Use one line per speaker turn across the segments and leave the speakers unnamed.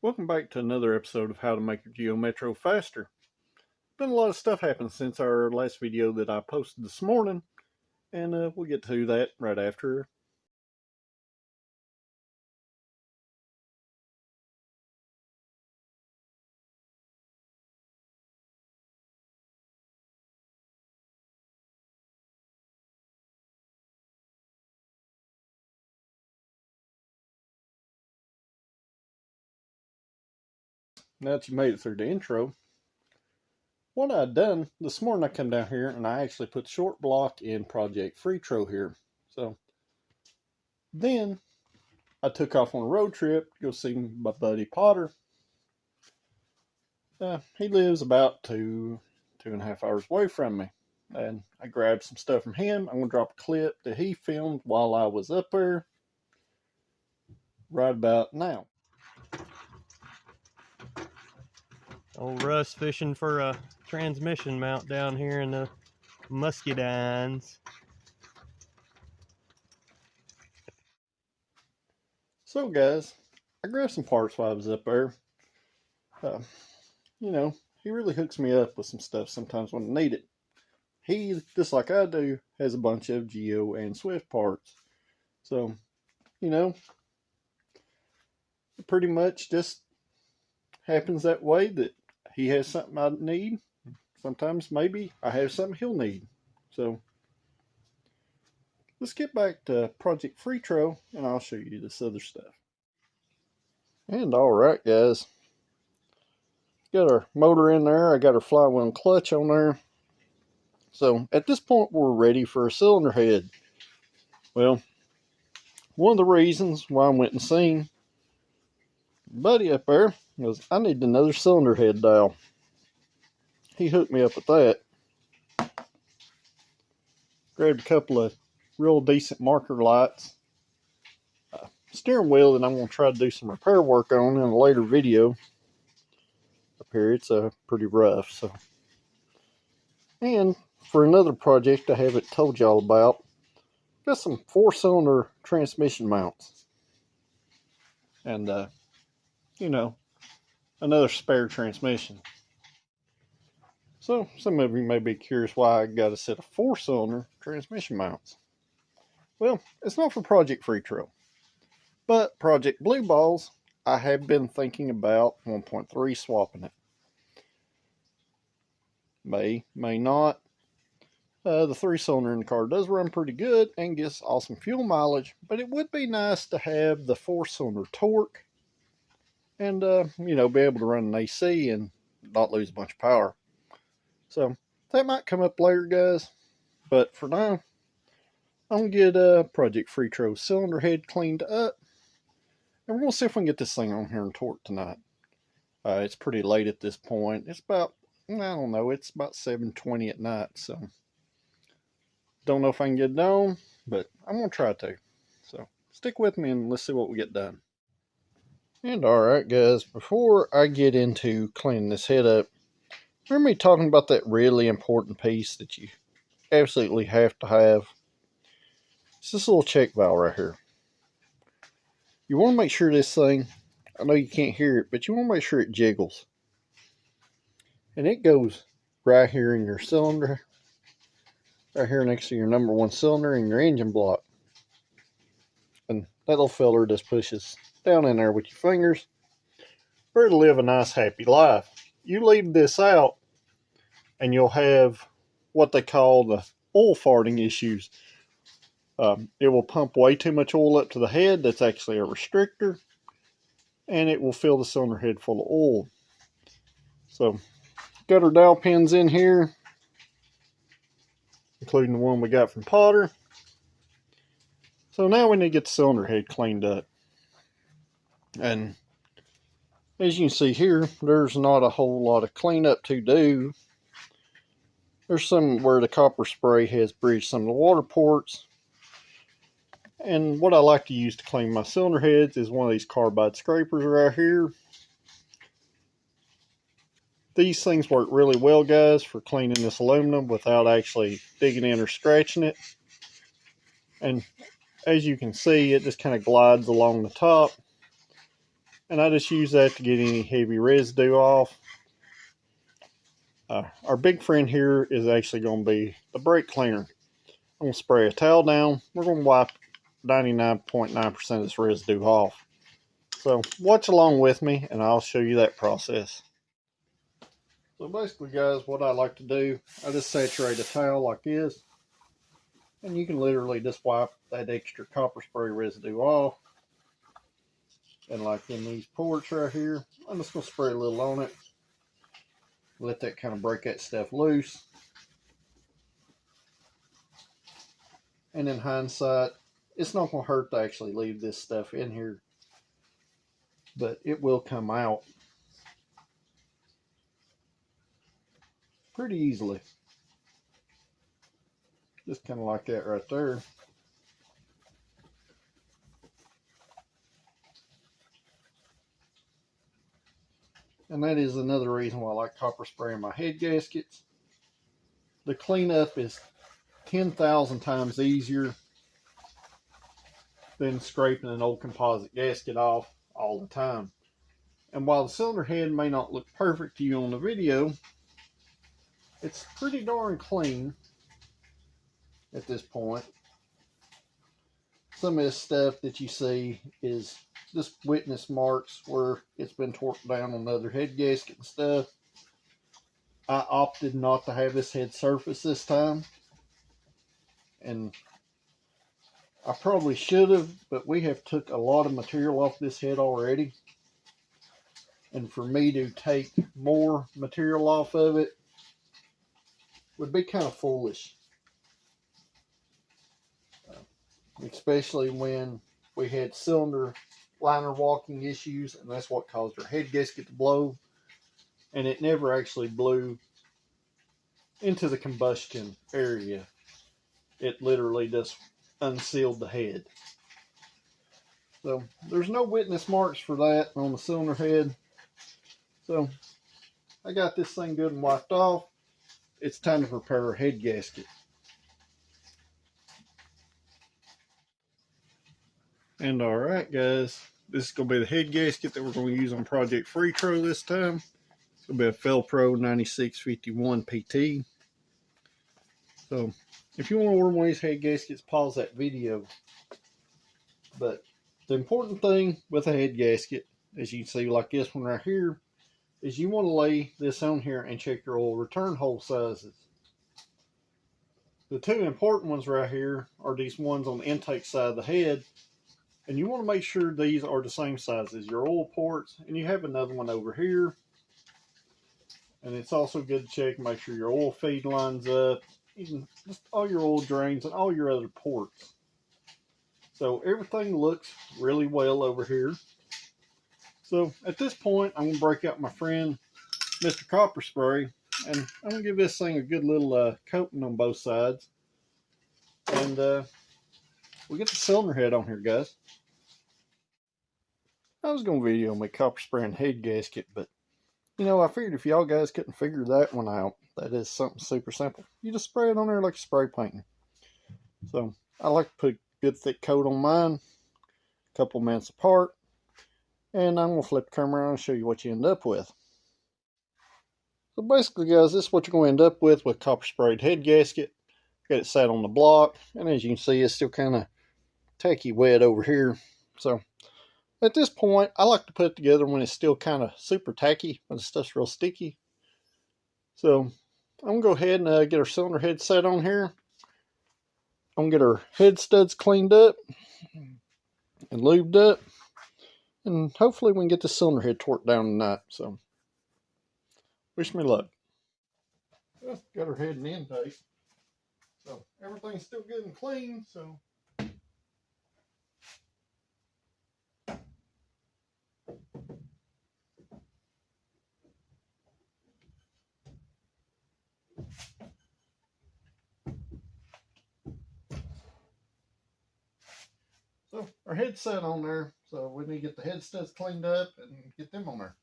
Welcome back to another episode of How to Make Your Geo Metro Faster. Been a lot of stuff happened since our last video that I posted this morning, and we'll get to that right after. Now that you made it through the intro, what I'd done this morning, I come down here and I actually put the short block in Project Freetro here. So then I took off on a road trip to go see my buddy Potter. He lives about two and a half hours away from me. And I grabbed some stuff from him. I'm going to drop a clip that he filmed while I was up there right about now.
Old Russ fishing for a transmission mount down here in the Muscadines.
So guys, I grabbed some parts while I was up there. He really hooks me up with some stuff sometimes when I need it. He, just like I do, has a bunch of Geo and Swift parts. So, it pretty much just happens that way that he has something I need. Sometimes maybe I have something he'll need. So, let's get back to Project Freetro and I'll show you this other stuff. And alright guys, got our motor in there. I got our flywheel and clutch on there. So at this point we're ready for a cylinder head. Well, one of the reasons why I went and seen buddy up there was I needed another cylinder head dial. He hooked me up with that. Grabbed a couple of real decent marker lights. Steering wheel that I'm going to try to do some repair work on in a later video. Up here it's pretty rough. So, and for another project I haven't told y'all about, got some 4-cylinder transmission mounts. And, another spare transmission. So, some of you may be curious why I got a set of 4-cylinder transmission mounts. Well, it's not for Project Freetro. But Project Blue Balls, I have been thinking about 1.3 swapping it. May not. The 3-cylinder in the car does run pretty good and gets awesome fuel mileage, but it would be nice to have the 4-cylinder torque and, be able to run an AC and not lose a bunch of power. So, that might come up later, guys. But for now, I'm going to get Project Freetro cylinder head cleaned up. And we're going to see if we can get this thing on here and torque tonight. It's pretty late at this point. It's about, I don't know, it's about 7:20 at night. So, don't know if I can get it done, but I'm going to try to. So, stick with me and let's see what we get done. And alright guys, before I get into cleaning this head up, remember me talking about that really important piece that you absolutely have to have? It's this little check valve right here. You want to make sure this thing, I know you can't hear it, but you want to make sure it jiggles. And it goes right here in your cylinder, right here next to your number 1 cylinder in your engine block. And that little fella just pushes down in there with your fingers for it to live a nice happy life. You leave this out and you'll have what they call the oil farting issues. It will pump way too much oil up to the head. That's actually a restrictor. And it will fill the cylinder head full of oil. So, got our dowel pins in here, including the one we got from Potter. So now we need to get the cylinder head cleaned up. And as you can see here, there's not a whole lot of cleanup to do. There's some where the copper spray has bridged some of the water ports. And what I like to use to clean my cylinder heads is one of these carbide scrapers right here. These things work really well, guys, for cleaning this aluminum without actually digging in or scratching it. And as you can see, it just kind of glides along the top. and I just use that to get any heavy residue off. Our big friend here is actually going to be the brake cleaner. I'm going to spray a towel down. We're going to wipe 99.9% of this residue off. So watch along with me and I'll show you that process. So basically, guys, what I like to do, I just saturate a towel like this, and you can literally just wipe that extra copper spray residue off. And like in these ports right here, I'm just going to spray a little on it. Let that kind of break that stuff loose. And in hindsight, it's not going to hurt to actually leave this stuff in here, but it will come out pretty easily. Just kind of like that right there. And that is another reason why I like copper spraying my head gaskets. The cleanup is 10,000 times easier than scraping an old composite gasket off all the time. And while the cylinder head may not look perfect to you on the video, it's pretty darn clean at this point. Some of this stuff that you see is just witness marks where it's been torqued down on other head gasket and stuff. I opted not to have this head surface this time, and I probably should have, but we have took a lot of material off this head already, and for me to take more material off of it would be kind of foolish, especially when we had cylinder liner walking issues, and that's what caused our head gasket to blow. And it never actually blew into the combustion area. It literally just unsealed the head. So there's no witness marks for that on the cylinder head. So I got this thing good and wiped off. It's time to prepare our head gasket. And alright guys, this is going to be the head gasket that we're going to use on Project Freetro this time. It's going to be a Felpro 9651 PT. So if you want to order one of these head gaskets, pause that video. But the important thing with a head gasket, as you can see like this one right here, is you want to lay this on here and check your oil return hole sizes. The two important ones right here are these ones on the intake side of the head, and you want to make sure these are the same size as your oil ports, and you have another one over here. And it's also good to check and make sure your oil feed lines up, even just all your oil drains and all your other ports. So everything looks really well over here. So at this point, I'm going to break out my friend Mr. Copper Spray, and I'm going to give this thing a good little coating on both sides. And we'll get the cylinder head on here, guys. I was going to video my copper spraying head gasket, but you know, I figured if y'all guys couldn't figure that one out, that is something super simple. You just spray it on there like a spray painting. So I like to put a good thick coat on mine, a couple minutes apart, and I'm going to flip the camera around and show you what you end up with. So basically, guys, this is what you're going to end up with copper sprayed head gasket. Got it sat on the block, and as you can see, it's still kind of tacky wet over here. So at this point, I like to put it together when it's still kind of super tacky, when the stuff's real sticky. So I'm going to go ahead and get our cylinder head set on here. I'm going to get our head studs cleaned up and lubed up. And hopefully we can get the cylinder head torqued down tonight. So wish me luck. Well, got our head and intake. So everything's still good and clean. So our head's set on there, so we need to get the head studs cleaned up and get them on there.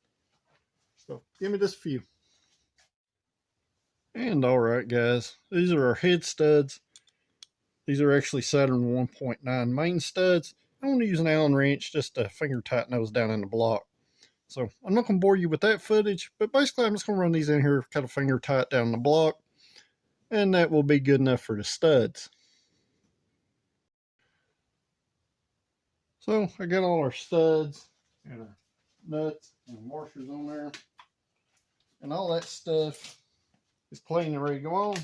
So give me just a few. And alright guys, these are our head studs. These are actually Saturn 1.9 main studs. I'm going to use an Allen wrench just to finger tighten those down in the block. So I'm not going to bore you with that footage, but basically I'm just going to run these in here, kind of finger tight down the block, and that will be good enough for the studs. So I got all our studs and our nuts and washers on there, and all that stuff is clean and ready to go on.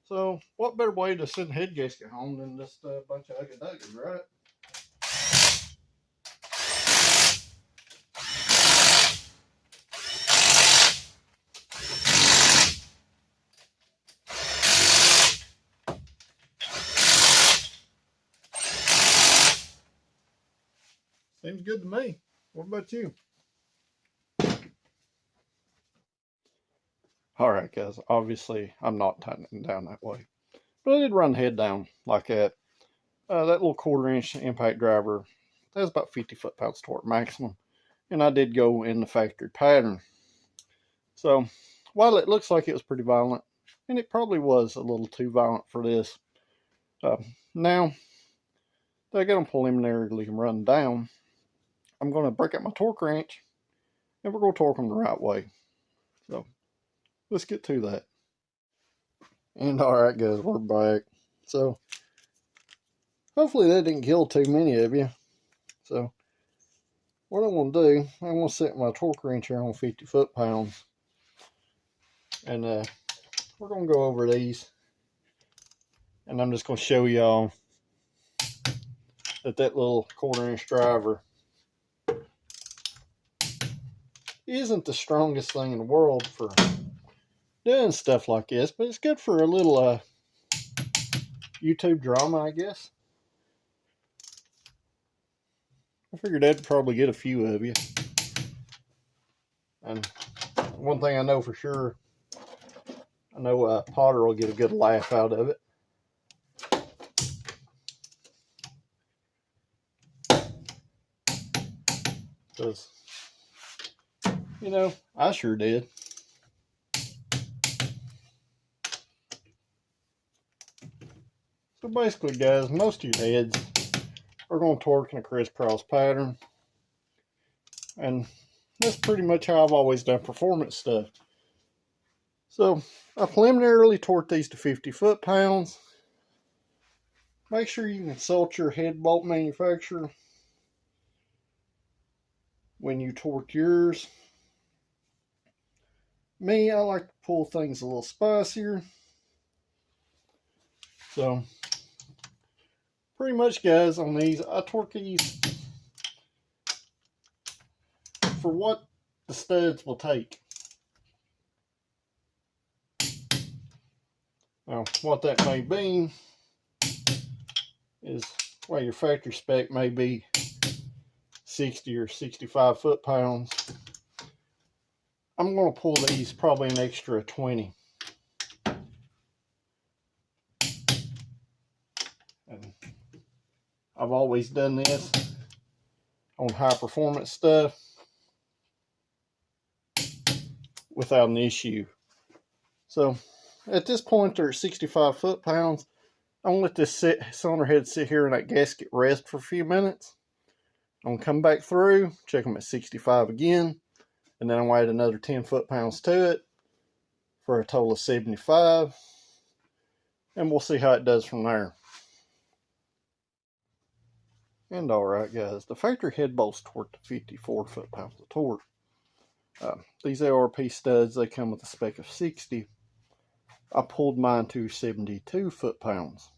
So what better way to send a head gasket home than just a bunch of ugga-duggas, right? Seems good to me. What about you? Alright guys, obviously I'm not tightening down that way. But I did run the head down like that. That little 1/4 inch impact driver, that's about 50 foot-pounds torque maximum. And I did go in the factory pattern. So while it looks like it was pretty violent, and it probably was a little too violent for this, now that I got them preliminarily run down, I'm going to break out my torque wrench and we're going to torque them the right way. So let's get to that. And alright guys, we're back. So hopefully that didn't kill too many of you. So what I'm going to do, I'm going to set my torque wrench here on 50 foot-pounds. And we're going to go over these. And I'm just going to show y'all that little 1/4 inch driver isn't the strongest thing in the world for doing stuff like this, but it's good for a little YouTube drama, I guess. I figured that'd probably get a few of you. And one thing I know for sure, I know Potter will get a good laugh out of it. Because, you know, I sure did. So basically, guys, most of your heads are going to torque in a crisscross pattern. And that's pretty much how I've always done performance stuff. So I preliminarily torqued these to 50 foot-pounds. Make sure you consult your head bolt manufacturer when you torque yours. Me, I like to pull things a little spicier. So pretty much, guys, on these, I torque these for what the studs will take. Now, what that may be is, well, your factory spec may be 60 or 65 foot-pounds. I'm going to pull these probably an extra 20. And I've always done this on high performance stuff without an issue. So at this point they're at 65 foot-pounds. I'm going to let this cylinder head sit here in that gasket rest for a few minutes. I'm going to come back through, check them at 65 again, and then I'm going to add another 10 foot-pounds to it for a total of 75. And we'll see how it does from there. And alright guys, the factory head bolts torqued to 54 foot-pounds of torque. These ARP studs, they come with a spec of 60. I pulled mine to 72 foot-pounds.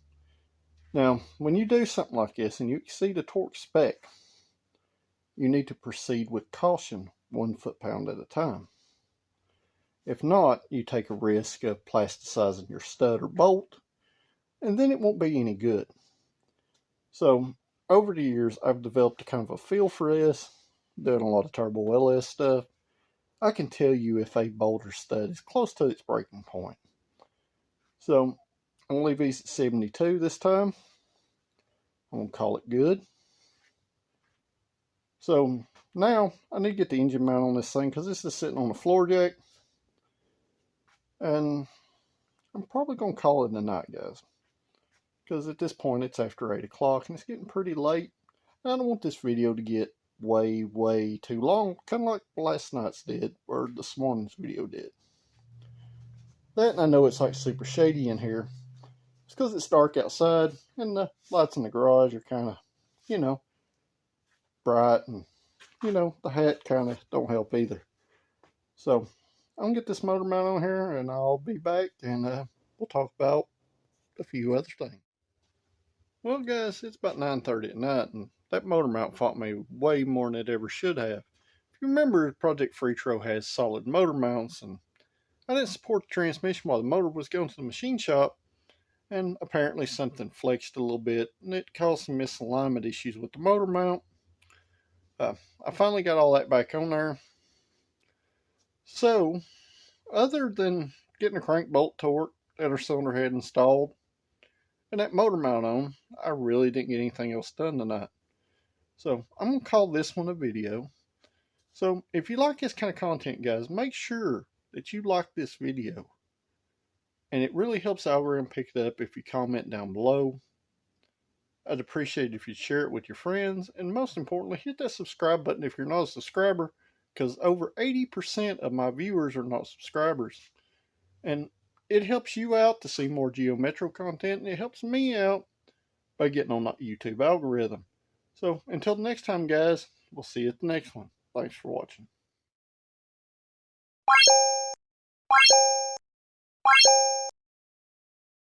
Now, when you do something like this and you exceed a torque spec, you need to proceed with caution, 1 foot-pound at a time. If not, you take a risk of plasticizing your stud or bolt, and then it won't be any good. So, over the years, I've developed a kind of a feel for this, doing a lot of turbo LS stuff. I can tell you if a bolt or stud is close to its breaking point. So, I'm going to leave these at 72 this time. I'm going to call it good. So, now I need to get the engine mount on this thing because this is sitting on a floor jack. And I'm probably going to call it a night, guys. Because at this point it's after 8 o'clock and it's getting pretty late. I don't want this video to get way too long, kind of like last night's did, or this morning's video did. That, and I know it's like super shady in here. It's because it's dark outside, and the lights in the garage are kind of, you know, bright, and, you know, the hat kind of don't help either. So, I'm going to get this motor mount on here, and I'll be back, and we'll talk about a few other things. Well, guys, it's about 9:30 at night, and that motor mount fought me way more than it ever should have. If you remember, Project Freetro has solid motor mounts, and I didn't support the transmission while the motor was going to the machine shop, and apparently something flexed a little bit, and it caused some misalignment issues with the motor mount. I finally got all that back on there. So, other than getting a crank bolt torque and our cylinder head installed, and that motor mount on, I really didn't get anything else done tonight. So I'm going to call this one a video. So if you like this kind of content, guys, make sure that you like this video. And it really helps the algorithm pick it up if you comment down below. I'd appreciate it if you'd share it with your friends. And most importantly, hit that subscribe button if you're not a subscriber, because over 80% of my viewers are not subscribers. And it helps you out to see more Geometro content, and it helps me out by getting on that YouTube algorithm. So until the next time, guys, we'll see you at the next one. Thanks for watching.